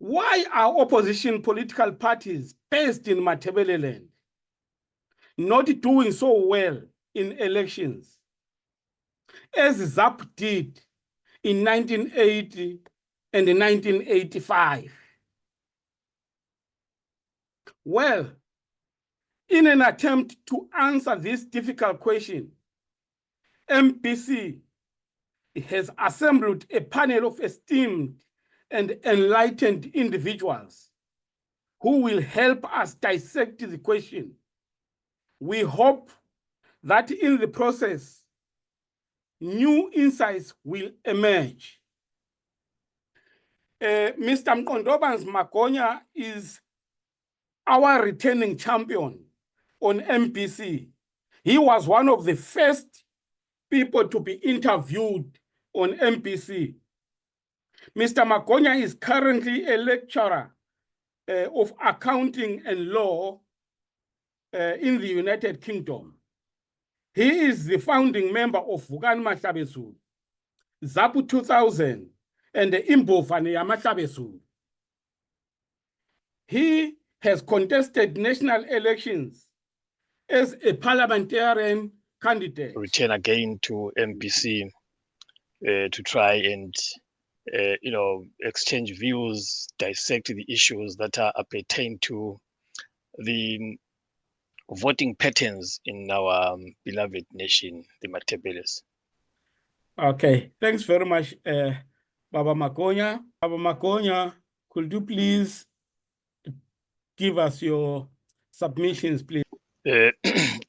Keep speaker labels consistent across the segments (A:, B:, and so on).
A: Why are opposition political parties based in Matabeleland not doing so well in elections as ZAP did in 1980 and 1985? Well, in an attempt to answer this difficult question, MPC has assembled a panel of esteemed and enlightened individuals who will help us dissect the question. We hope that in the process, new insights will emerge. Mr. Mkondoban's Magonya is our returning champion on MPC. He was one of the first people to be interviewed on MPC. Mr. Magonya is currently a lecturer of accounting and law in the United Kingdom. He is the founding member of Vukan Matabeleland, ZAPU 2000, and the Imbovane Matabeleland. He has contested national elections as a parliamentarian candidate.
B: Return again to MPC to try and exchange views, dissect the issues that are pertain to the voting patterns in our beloved nation, the Matabeleland.
A: Okay, thanks very much, Baba Magonya. Baba Magonya, could you please give us your submissions, please?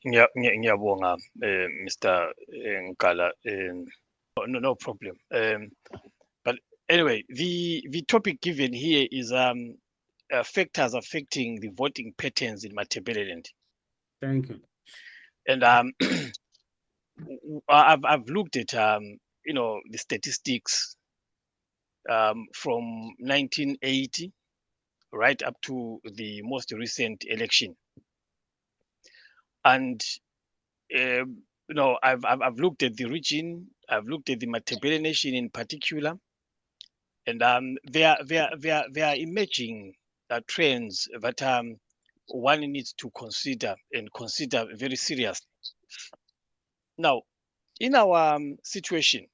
B: Ngiyabonga, Mr. Nkala. No problem. But anyway, the topic given here is factors affecting the voting patterns in Matabeleland.
A: Thank you.
B: And I've looked at the statistics from 1980 right up to the most recent election. And I've looked at the region, I've looked at the Matabeleland nation in particular, and there are emerging trends that one needs to consider very seriously. Now, in our situation,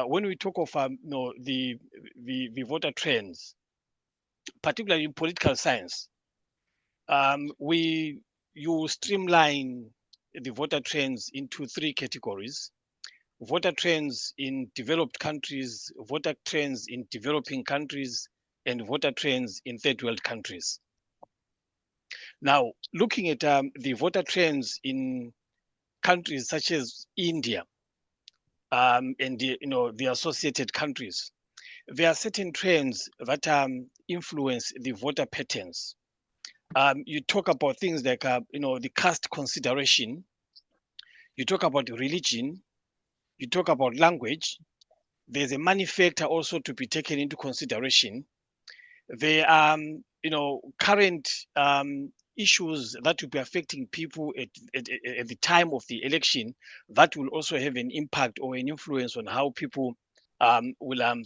B: when we talk of the voter trends, particularly in political science, you streamline the voter trends into three categories: voter trends in developed countries, voter trends in developing countries, and voter trends in third world countries. Now, looking at the voter trends in countries such as India and the associated countries, there are certain trends that influence the voter patterns. You talk about things like the caste consideration. You talk about religion. You talk about language. There's a money factor also to be taken into consideration. There are current issues that will be affecting people at the time of the election that will also have an impact or an influence on how people will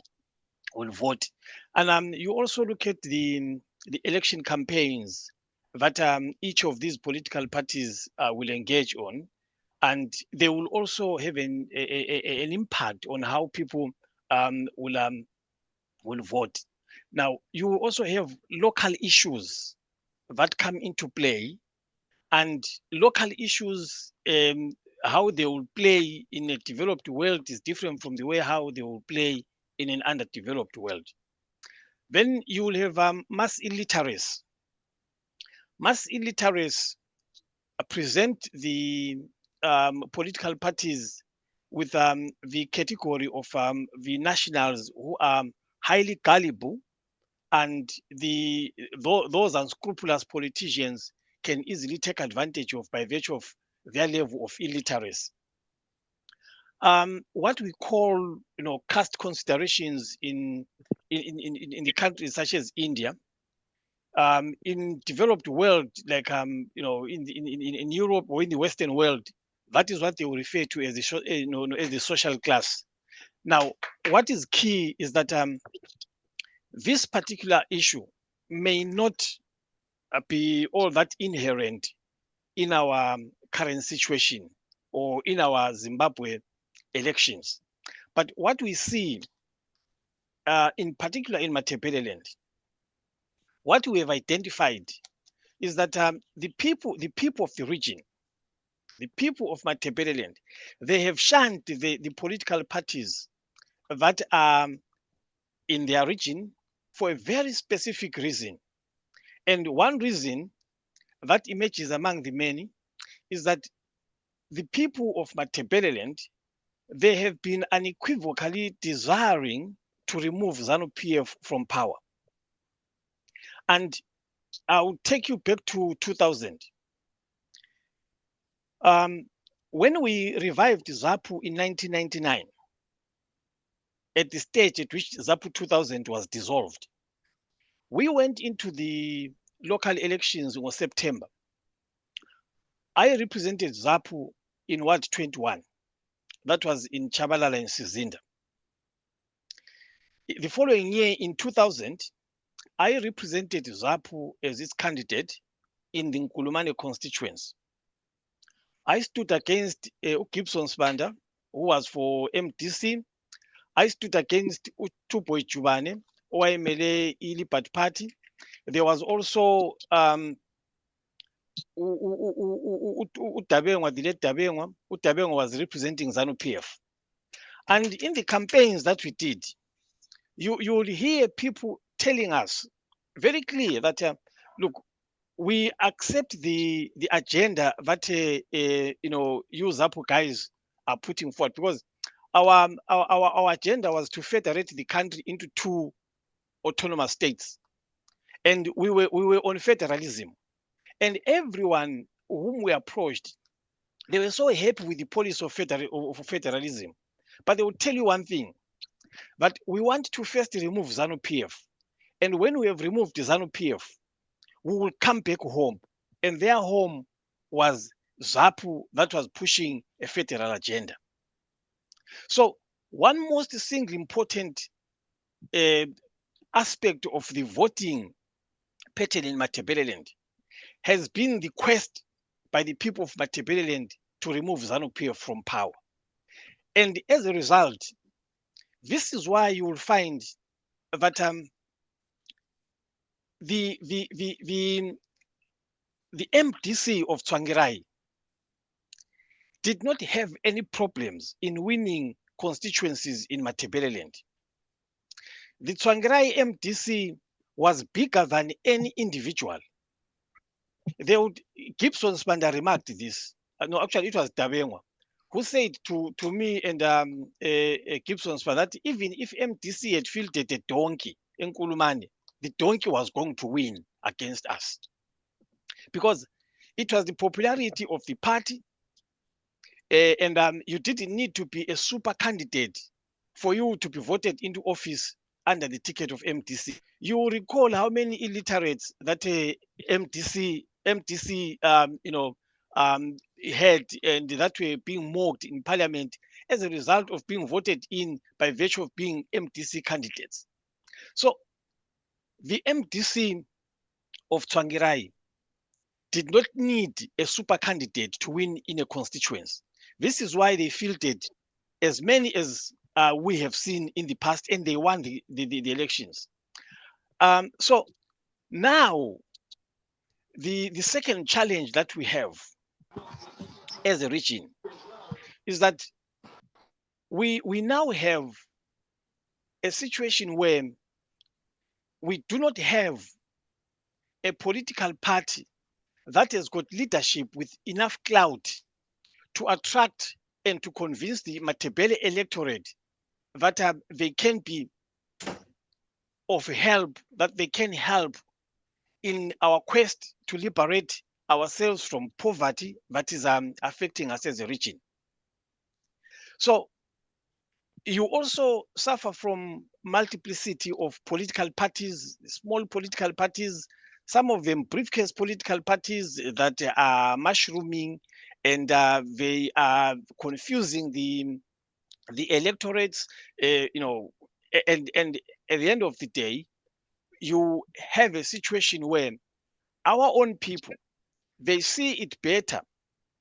B: vote. And you also look at the election campaigns that each of these political parties will engage on, and they will also have an impact on how people will vote. Now, you also have local issues that come into play, and local issues, how they will play in a developed world is different from the way how they will play in an underdeveloped world. Then you will have mass illiteracy. Mass illiteracy present the political parties with the category of the nationals who are highly gullible, and those unscrupulous politicians can easily take advantage of by virtue of their level of illiteracy. What we call caste considerations in the countries such as India, in developed world like in Europe or in the Western world, that is what they will refer to as the social class. Now, what is key is that this particular issue may not be all that inherent in our current situation or in our Zimbabwe elections. But what we see, in particular in Matabeleland, what we have identified is that the people of the region, the people of Matabeleland, they have shunned the political parties that are in their region for a very specific reason. And one reason that emerges among the many is that the people of Matabeleland, they have been unequivocally desiring to remove ZANU PF from power. And I'll take you back to 2000. When we revived ZAPU in 1999, at the stage at which ZAPU 2000 was dissolved, we went into the local elections in September. I represented ZAPU in Ward 21. That was in Chabalala and Sizinda. The following year, in 2000, I represented ZAPU as its candidate in the Nkulumane constituency. I stood against Gibson Spanda, who was for MDC. I stood against Tuboy Jubane, OMLA Ilipat Party. There was also Utabengwa, the late Tabengwa. Utabengwa was representing ZANU PF. And in the campaigns that we did, you will hear people telling us very clear that, look, we accept the agenda that you ZAPU guys are putting forward, because our agenda was to federate the country into 2 autonomous states, and we were on federalism. And everyone whom we approached, they were so happy with the policy of federalism. But they will tell you one thing, that we want to first remove ZANU PF. And when we have removed ZANU PF, we will come back home. And their home was ZAPU that was pushing a federal agenda. So one most single important aspect of the voting pattern in Matabeleland has been the quest by the people of Matabeleland to remove ZANU PF from power. And as a result, this is why you will find that the MDC of Tsvangirai did not have any problems in winning constituencies in Matabeleland. The Tsvangirai MDC was bigger than any individual. Gibson Spanda remarked this. No, actually, it was Tabengwa who said to me and Gibson Spanda that even if MDC had fielded a donkey in Nkulumane, the donkey was going to win against us, because it was the popularity of the party, and you didn't need to be a super candidate for you to be voted into office under the ticket of MDC. You will recall how many illiterates that MDC had, and that were being mocked in parliament as a result of being voted in by virtue of being MDC candidates. So the MDC of Tsvangirai did not need a super candidate to win in a constituency. This is why they fielded as many as we have seen in the past, and they won the elections. So now, the second challenge that we have as a region is that we now have a situation where we do not have a political party that has got leadership with enough clout to attract and to convince the Matabele electorate that they can be of help, that they can help in our quest to liberate ourselves from poverty that is affecting us as a region. So you also suffer from multiplicity of political parties, small political parties, some of them briefcase political parties that are mushrooming, and they are confusing the electorates, and at the end of the day, you have a situation where our own people, they see it better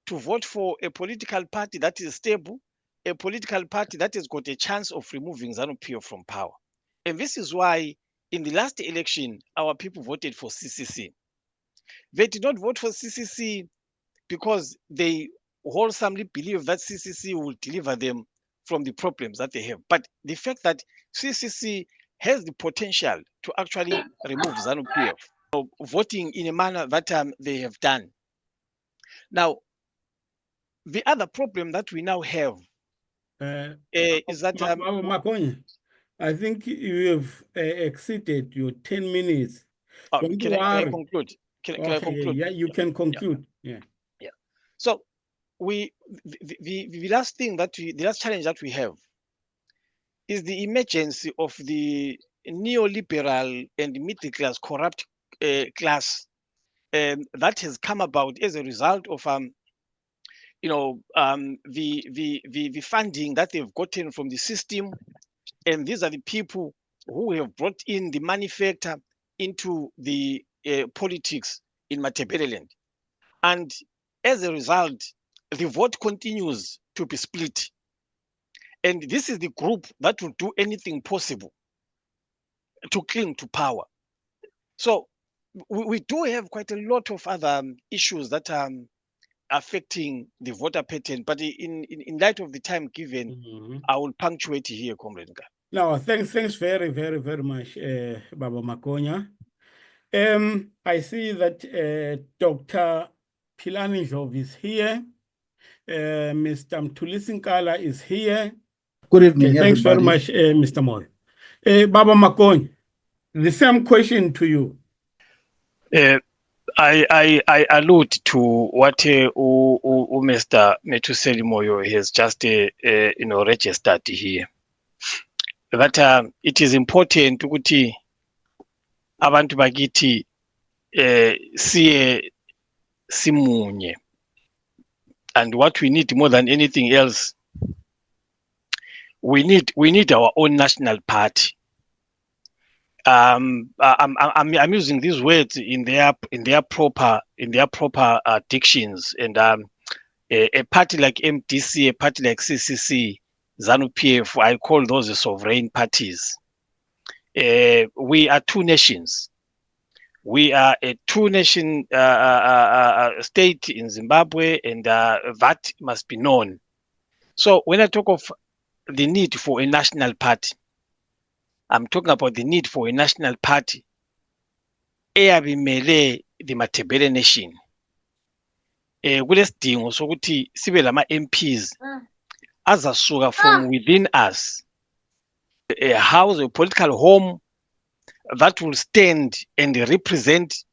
B: to vote for a political party that is stable, a political party that has got a chance of removing ZANU PF from power. And this is why in the last election, our people voted for CCC. They did not vote for CCC because they wholesomely believe that CCC will deliver them from the problems that they have. But the fact that CCC has the potential to actually remove ZANU PF, so voting in a manner that they have done. Now, the other problem that we now have is that
A: Magonya, I think you have exceeded your 10 minutes. Don't
B: can I
A: worry.
B: conclude? Can I
A: Okay,
B: conclude?
A: yeah, you can conclude. Yeah.
B: So the last thing that the last challenge that we have is the emergence of the neoliberal and middle class corrupt class that has come about as a result of the funding that they've gotten from the system, and these are the people who have brought in the money factor into the politics in Matabeleland. And as a result, the vote continues to be split. And this is the group that will do anything possible to cling to power. So we do have quite a lot of other issues that are affecting the voter pattern. But in light of the time given, I will punctuate here, Comrade Nga.
A: No, thanks very, very, very much, Baba Magonya. I see that Dr. Pilaninjov is here. Mr. Mtulisinkala is here.
C: Good evening,
A: Thanks very much, Mr. Moy. Baba Magonya, the same question to you.
B: I allude to what Mr. Metuseli Moyo has just registered here. That it is important ukuthi abantu bakithi siye simunye, and what we need more than anything else, we need our own national party. I'm using these words in their proper dictions, and a party like MDC, a party like CCC, ZANU PF, I call those the sovereign parties. We are two nations. We are a two-nation state in Zimbabwe, and that must be known. So when I talk of the need for a national party, I'm talking about the need for a national party eyabimele the Matabele nation. Kulesidingo sokuthi sibe lama MPs azasuka from within us, a house, a political home that will stand and represent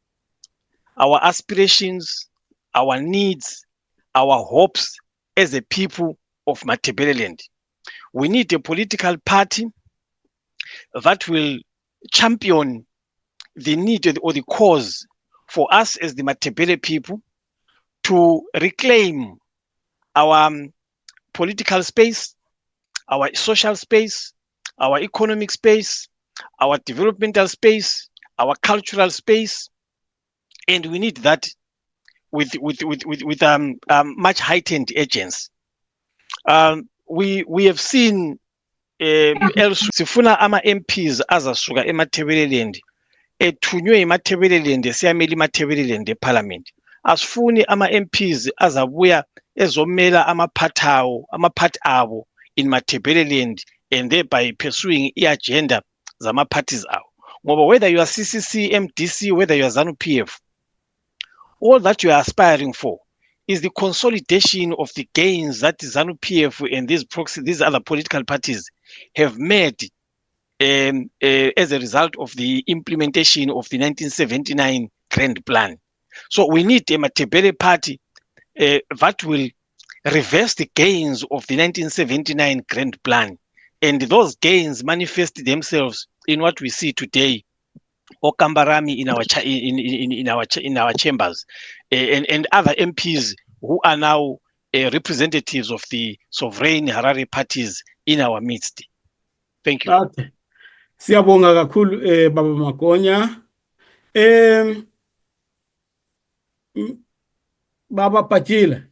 B: our aspirations, our needs, our hopes as a people of Matabeleland. We need a political party that will champion the need or the cause for us as the Matabele people to reclaim our political space, our social space, our economic space, our developmental space, our cultural space, and we need that with much heightened urgency. We have seen sifuna ama MPs azasuka eMatabeleland ethunywe eMatabeleland siyamela eMatabeleland eParliament. Asifuni ama MPs azabuya ezomela amaphathi abo in Matabeleland and thereby pursuing i-agenda zama-parties awo. Ngoba whether you are CCC, MDC, whether you are ZANU PF, all that you are aspiring for is the consolidation of the gains that ZANU PF and these other political parties have made as a result of the implementation of the 1979 Grand Plan. So we need a Matabele party that will reverse the gains of the 1979 Grand Plan, and those gains manifest themselves in what we see today, Okambarami in our chambers, and other MPs who are now representatives of the sovereign Harare parties in our midst. Thank you.
A: Okay. Siyabonga kakhulu Baba Magonya. Baba Pachila.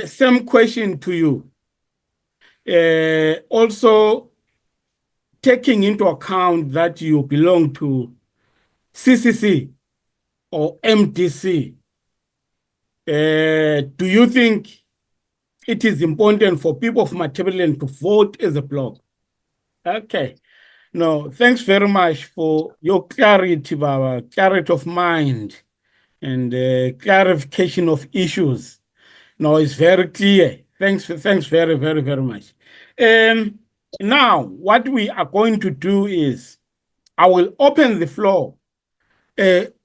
A: Same question to you. Also taking into account that you belong to CCC or MDC, do you think it is important for people of Matabeleland to vote as a bloc? Okay. No, thanks very much for your clarity, Baba, clarity of mind and clarification of issues. No, it's very clear. Thanks very, very, very much. Now, what we are going to do is I will open the floor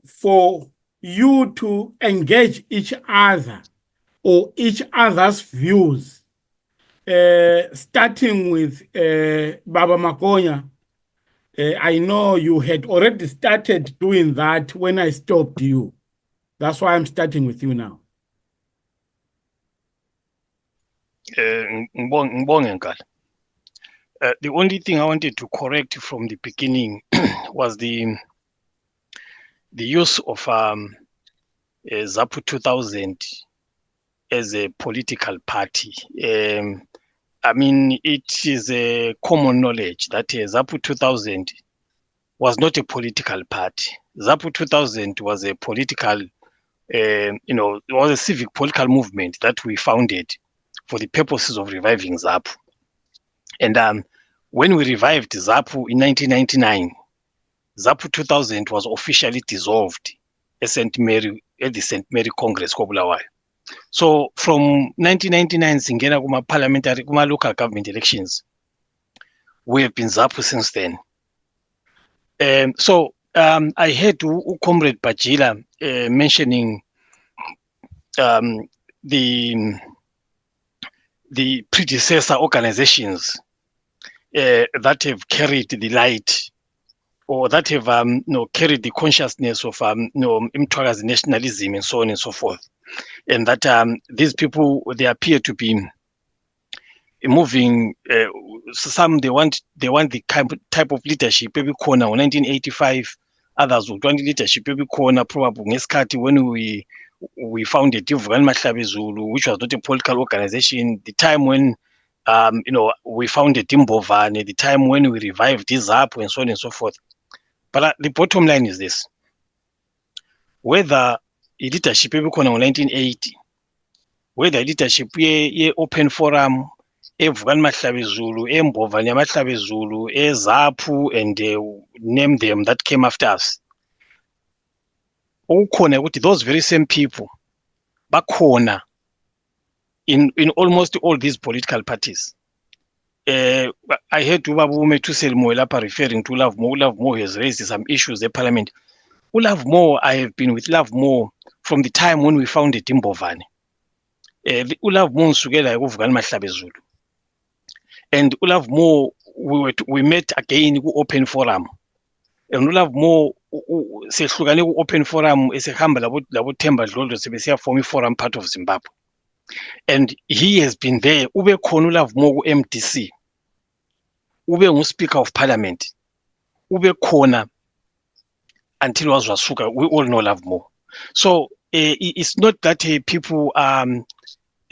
A: for you to engage each other or each other's views, starting with Baba Magonya. I know you had already started doing that when I stopped you. That's why I'm starting with you now.
B: Ngibonge Nkala. The only thing I wanted to correct from the beginning was the use of ZAPU 2000 as a political party. I mean, it is a common knowledge that ZAPU 2000 was not a political party. ZAPU 2000 was a political, it was a civic political movement that we founded for the purposes of reviving ZAPU. And when we revived ZAPU in 1999, ZAPU 2000 was officially dissolved at the St. Mary Congress, Kobulawayo. So from 1999, singena kuma local government elections, we have been ZAPU since then. I heard Comrade Bajila mentioning the predecessor organizations that have carried the light or that have carried the consciousness of Mtwaga's nationalism and so on and so forth, and that these people, they appear to be moving. Some they want the type of leadership maybe corner 1985. Others would want leadership maybe corner probably ngesikhathi when we founded Ivukani Mahlabe Zulu, which was not a political organization. The time when we founded Imbovane, the time when we revived ZAPU and so on and so forth. But the bottom line is this: whether leadership in 1980, whether leadership open forum, Ivukani Mahlabe Zulu, Imbovane Mahlabe Zulu, ZAPU, and name them that came after us. Those very same people bakhona in almost all these political parties. I heard Ubabume Tuselmo Elapa referring to Love More. Love More has raised some issues in Parliament. Love More, I have been with Love More from the time when we founded Imbovane. Love More together Ivukani Mahlabe Zulu. And Love More, we met again in open forum. And Love More, sehlukane open forum esehamba labo Themba Dlodlo sebesiya form forum part of Zimbabwe. And he has been there. Ube khona uLove More ku-MDC. Ube ngu-Speaker of Parliament. Ube khona until wazwasuka. We all know Love More. So it's not that people are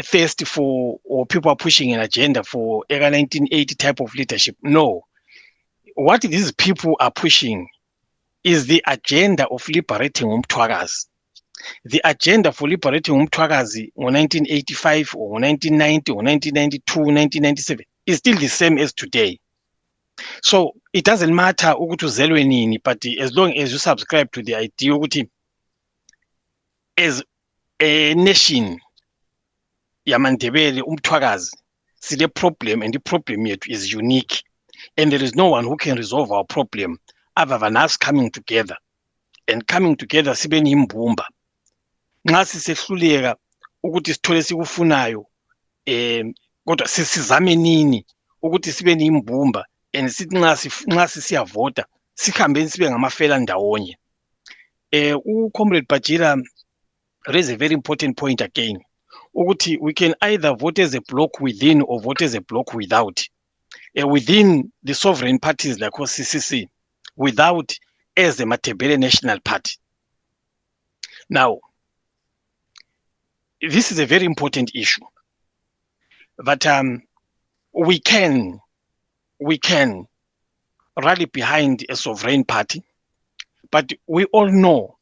B: thirsty for, or people are pushing an agenda for era 1980 type of leadership. No. What these people are pushing is the agenda of liberating Umtwagazi. The agenda for liberating Umtwagazi in 1985 or 1990 or 1992, 1997 is still the same as today. So it doesn't matter ukuthi uzelwe nini, but as long as you subscribe to the idea ukuthi as a nation yamandebele Umtwagazi sile problem, and the problem yet is unique, and there is no one who can resolve our problem other than us coming together, and coming together sibe nimbumba. Nxa sisehluleka ukuthi sithole sikufunayo kodwa sisizame nini ukuthi sibe nimbumba, and sithi nxa siyavota sihambe sibe ngamafela ndawonye. Comrade Bajila raise a very important point again ukuthi we can either vote as a block within or vote as a block without. within the sovereign parties like CCC without as a Matabele National Party. Now, this is a very important issue, but we can rally behind a sovereign party, but we all know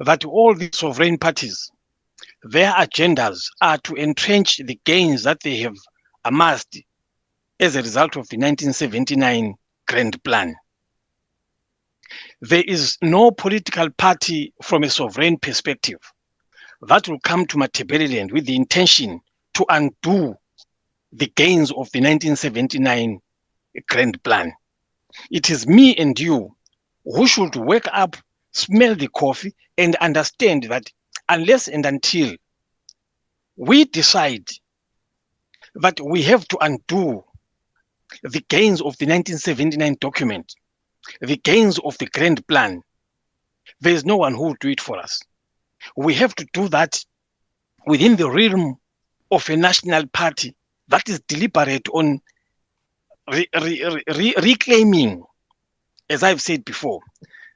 B: that all these sovereign parties, their agendas are to entrench the gains that they have amassed as a result of the 1979 Grand Plan. There is no political party from a sovereign perspective that will come to Matabeleland with the intention to undo the gains of the 1979 Grand Plan. It is me and you who should wake up, smell the coffee, and understand that unless and until we decide that we have to undo the gains of the 1979 document, the gains of the Grand Plan, there is no one who will do it for us. We have to do that within the realm of a national party that is deliberate on reclaiming, as I've said before,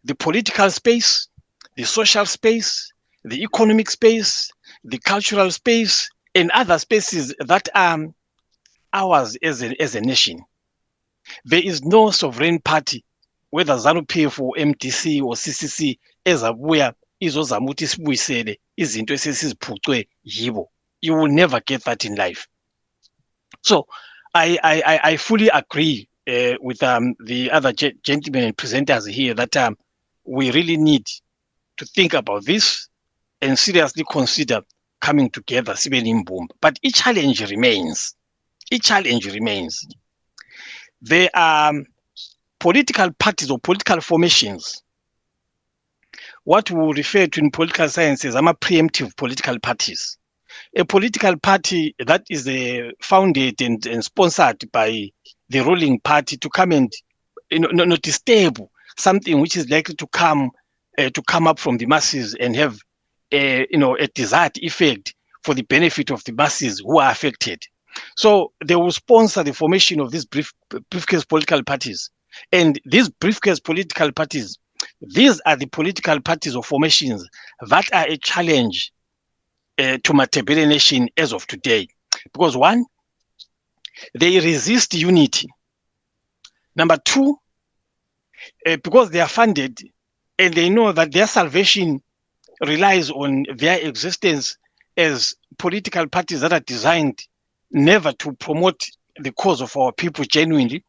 B: the political space, the social space, the economic space, the cultural space, and other spaces that are ours as a nation. There is no sovereign party, whether ZANU PF or MDC or CCC, ezabuya izozama ukuthi sibuyisele izinto esesiziphucwe yibo. You will never get that in life. So I fully agree with the other gentlemen and presenters here that we really need to think about this and seriously consider coming together. But each challenge remains. There are political parties or political formations, what we will refer to in political science as preemptive political parties. A political party that is founded and sponsored by the ruling party to come and not disturb something which is likely to come up from the masses and have a desired effect for the benefit of the masses who are affected. So they will sponsor the formation of these briefcase political parties. And these briefcase political parties, these are the political parties or formations that are a challenge to Matabele nation as of today. Because one, they resist unity. Number two, because they are funded and they know that their salvation relies on their existence as political parties that are designed never to promote the cause of our people genuinely,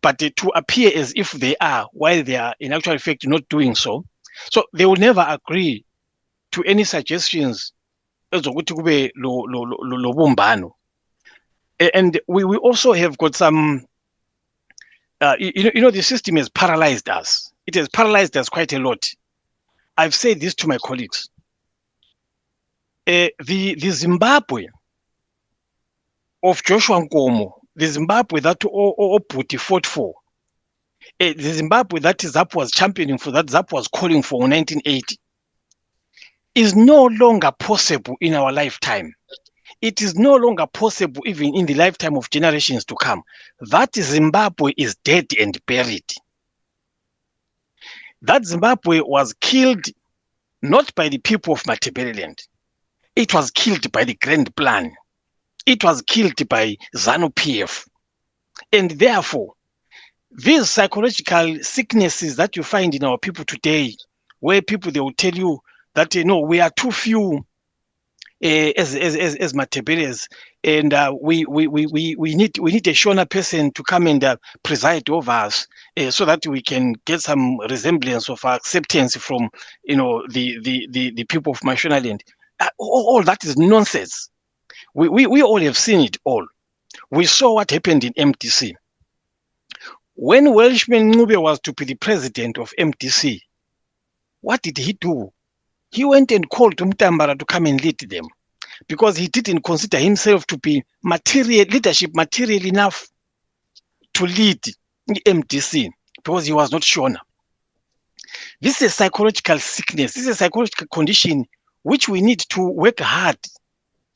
B: but to appear as if they are, while they are in actual fact not doing so. So they will never agree to any suggestions. And we also have got some, the system has paralyzed us. It has paralyzed us quite a lot. I've said this to my colleagues. The Zimbabwe of Joshua Nkomo, the Zimbabwe that Oputi fought for, the Zimbabwe that ZAP was championing for, that ZAP was calling for in 1980, is no longer possible in our lifetime. It is no longer possible even in the lifetime of generations to come. That Zimbabwe is dead and buried. That Zimbabwe was killed not by the people of Matabeleland. It was killed by the Grand Plan. It was killed by ZANU PF. And therefore, these psychological sicknesses that you find in our people today, where people, they will tell you that, we are too few as Matabeles, and we need a Shona person to come and preside over us, so that we can get some resemblance of acceptance from the people of Mashonaland. All that is nonsense. We all have seen it all. We saw what happened in MDC. When Welshman Ncube was to be the president of MDC, what did he do? He went and called Mtambara to come and lead them, because he didn't consider himself to be leadership material enough to lead the MDC, because he was not Shona. This is a psychological sickness. This is a psychological condition which we need to work hard,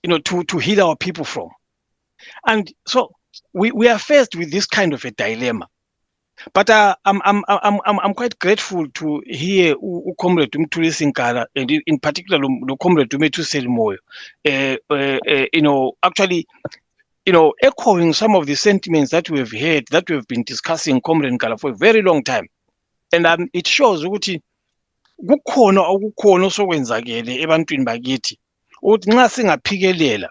B: to heal our people from. And so we are faced with this kind of a dilemma. But I'm quite grateful to hear Comrade Mthuli Sinkala, and in particular Comrade Dumetu Selimoyo, actually, echoing some of the sentiments that we have heard, that we have been discussing Comrade Nkala for a very long time. And it shows ukuthi kukhona okukhona osokwenzakele ebantwini bakithi ukuthi nxa singaphikelela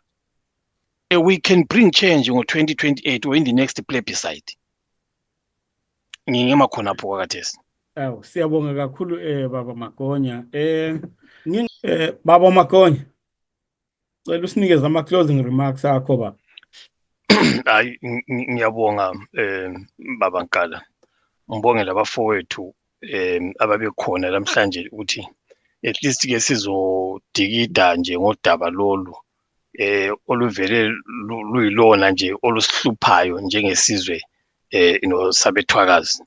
B: we can bring change ngo-2028 or in the next plebiscite. Ngingema khonapho kwakathesi.
A: Siyabonga kakhulu Baba Magonya. Baba Magonya, cela usinikeze ama-closing remarks akho baba.
B: Hayi, ngiyabonga Baba Nkala. Ngibonge labafowethu ababekhona namhlanje ukuthi at least ke sizodikida nje ngodaba lolu oluvele luyilona nje olusihluphayo njengesizwe sabethwakazi.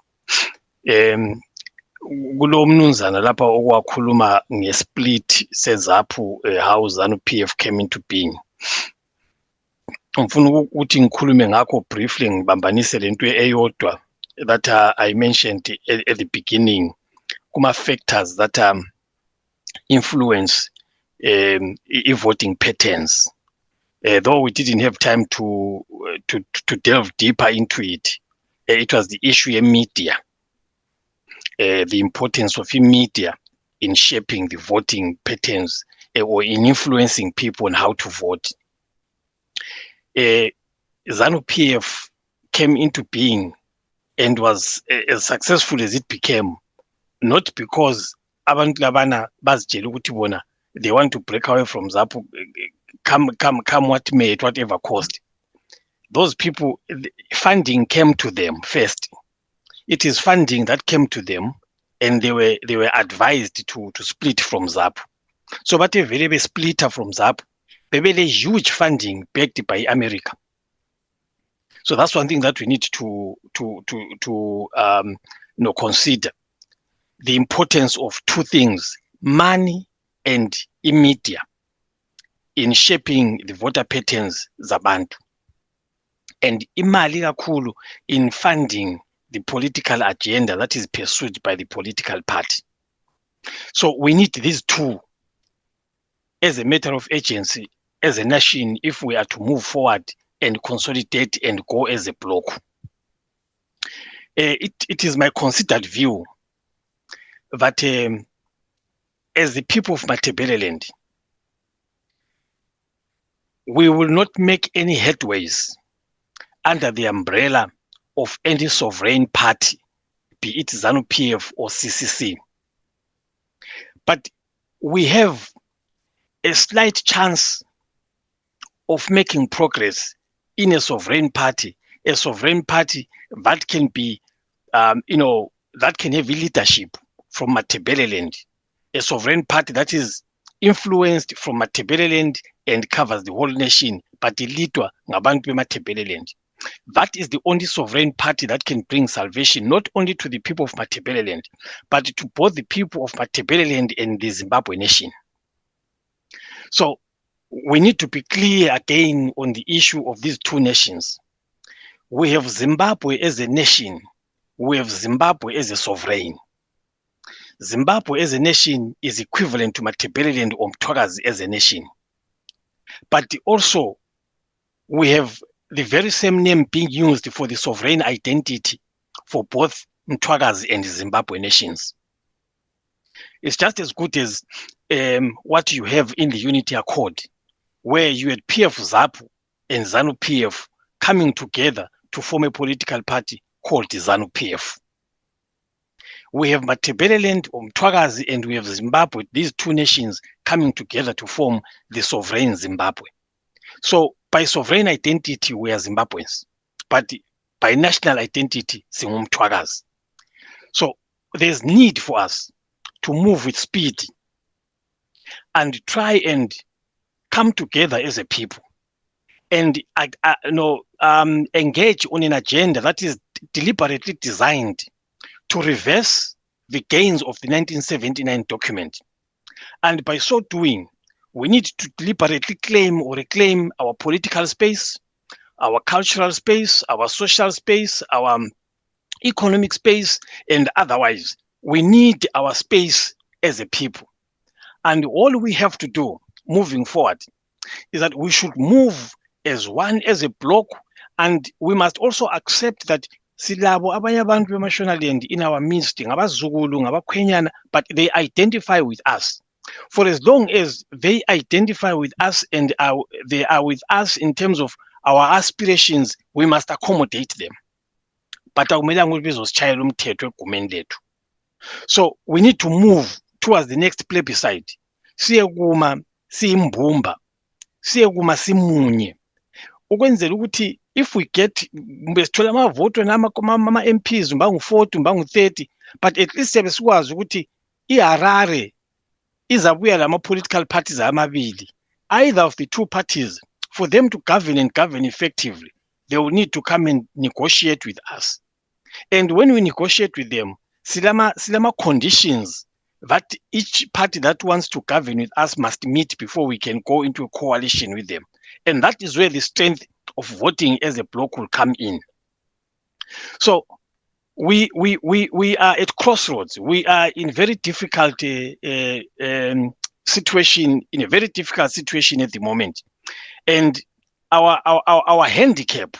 B: Kulo mnumzana lapha okwakhuluma ngesplit seZAPU, how ZANU PF came into being. Ngifuna ukuthi ngikhulume ngakho briefly, ngibambanise lento eyodwa that I mentioned at the beginning, kuma factors that influence voting patterns. Though we didn't have time to delve deeper into it, it was the issue of media, the importance of media in shaping the voting patterns or in influencing people on how to vote. ZANU PF came into being and was as successful as it became, not because abantu labana bazitshela ukuthi bona they want to break away from ZAPU, come what may, at whatever cost. Those people, funding came to them first. It is funding that came to them, and they were advised to split from ZAPU. So but a very splitter from ZAPU, they were a huge funding backed by America. So that's one thing that we need to consider. The importance of two things, money and media, in shaping the voter patterns zabantu, and imali kakhulu in funding the political agenda that is pursued by the political party. So we need these two as a matter of urgency, as a nation, if we are to move forward and consolidate and go as a bloc. It is my considered view that as the people of Matabeleland, we will not make any headways under the umbrella of any sovereign party, be it ZANU PF or CCC. But we have a slight chance of making progress in a sovereign party that can be, that can have leadership from Matabeleland, a sovereign party that is influenced from Matabeleland and covers the whole nation, but ilitwa ngabantu beMatabeleland. That is the only sovereign party that can bring salvation, not only to the people of Matabeleland, but to both the people of Matabeleland and the Zimbabwe nation. So we need to be clear again on the issue of these two nations. We have Zimbabwe as a nation. We have Zimbabwe as a sovereign. Zimbabwe as a nation is equivalent to Matabeleland or Mtwakazi as a nation. But also, we have the very same name being used for the sovereign identity for both Mtwakazi and Zimbabwe nations. It's just as good as what you have in the Unity Accord, where you had PF ZAPU and ZANU PF coming together to form a political party called ZANU PF. We have Matabeleland or Mtwakazi and we have Zimbabwe, these two nations coming together to form the sovereign Zimbabwe. So by sovereign identity, we are Zimbabweans, but by national identity, Mtwakazi. So there's need for us to move with speed and try and come together as a people and engage on an agenda that is deliberately designed to reverse the gains of the 1979 document. And by so doing, we need to deliberately claim or reclaim our political space, our cultural space, our social space, our economic space, and otherwise. We need our space as a people. And all we have to do moving forward is that we should move as one, as a block, and we must also accept that silabo abanye abantu bemashonalend in our midst, ngabazukulu, ngabakwenyana, but they identify with us. For as long as they identify with us and they are with us in terms of our aspirations, we must accommodate them. But so we need to move towards the next plebiscite. Siyekuma siyimbumba, siyekuma simunye. Ukwenzela ukuthi if we get besithola amavoto nama MPs mbangu 40 mbangu 30, but at least siyabe sikwazi ukuthi iHarare izabuya lama political parties amabili, either of the two parties, for them to govern and govern effectively, they will need to come and negotiate with us. And when we negotiate with them, silama conditions that each party that wants to govern with us must meet before we can go into a coalition with them. And that is where the strength of voting as a bloc will come in. So we are at crossroads. We are in very difficult situation, in a very difficult situation at the moment. And our handicap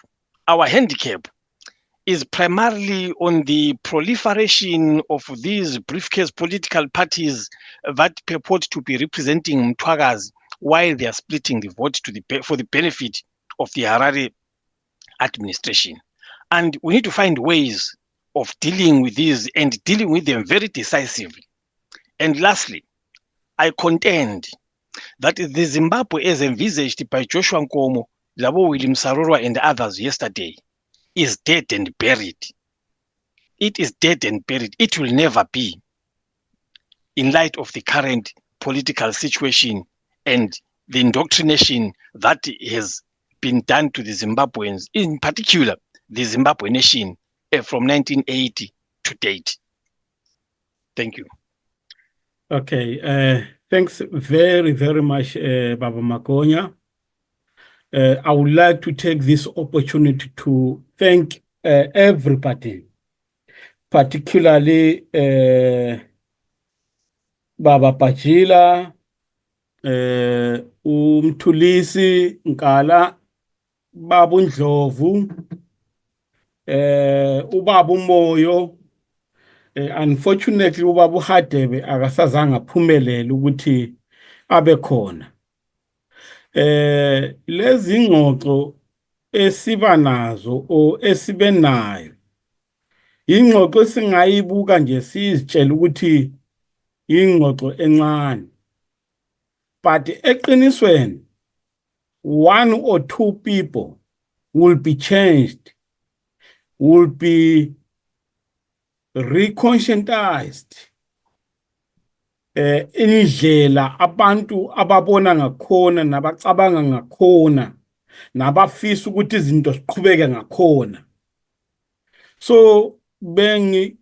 B: is primarily on the proliferation of these briefcase political parties that purport to be representing Mtwagazi while they are splitting the vote for the benefit of the Harare administration. And we need to find ways of dealing with these and dealing with them very decisively. And lastly, I contend that the Zimbabwe as envisaged by Joshua Nkomo, Labo William Sarorwa and others yesterday is dead and buried. It is dead and buried. It will never be, in light of the current political situation and the indoctrination that has been done to the Zimbabweans, in particular the Zimbabwe nation, from 1980 to date. Thank you.
A: Okay, thanks very, very much, Baba Magonya. I would like to take this opportunity to thank everybody, particularly Baba Pachila, Umtulisi Nkala, Babu Ndlovu, Ubabu Moyo. Unfortunately, Ubabu Hadebe akasazanga aphumelele ukuthi abe khona. Lezi ngxoxo esiba nazo o esibe nayo ingxoxo singayibuka nje sizitshela ukuthi ingxoxo encane, but eqinisweni one or two people will be changed, will be reconscientized indlela abantu ababona ngakhona nabacabanga ngakhona nabafisa ukuthi izinto ziqhubeke ngakhona. So bengifisa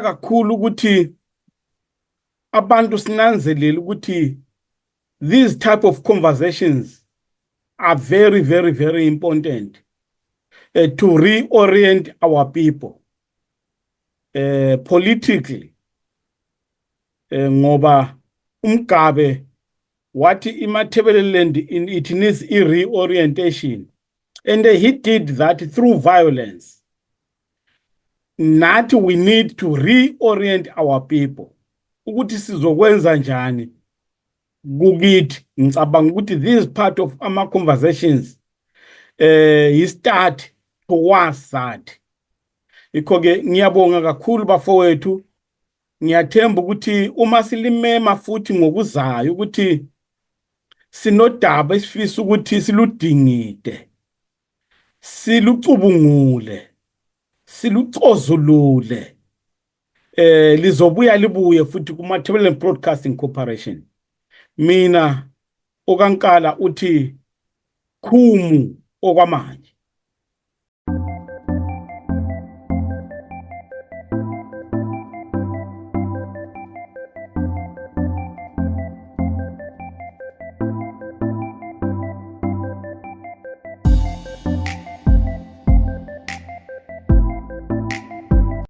A: kakhulu ukuthi abantu sinanzelele ukuthi these type of conversations are very, very, very important to reorient our people politically. Ngoba umgabe wathi iMatabeleland it needs a reorientation, and he did that through violence. Nathi we need to reorient our people ukuthi sizokwenza njani kukithi. Ngicabanga ukuthi this is part of our conversations start towards that. Ikho-ke ngiyabonga kakhulu bafowethu. Ngiyathemba ukuthi uma silimema futhi ngokuzayo ukuthi sinodaba esifisa ukuthi siludingide, silucubungule, silucozulule, lizobuya libuye futhi kuMatabeleland Broadcasting Corporation. Mina okankala uthi khumu okwamanje.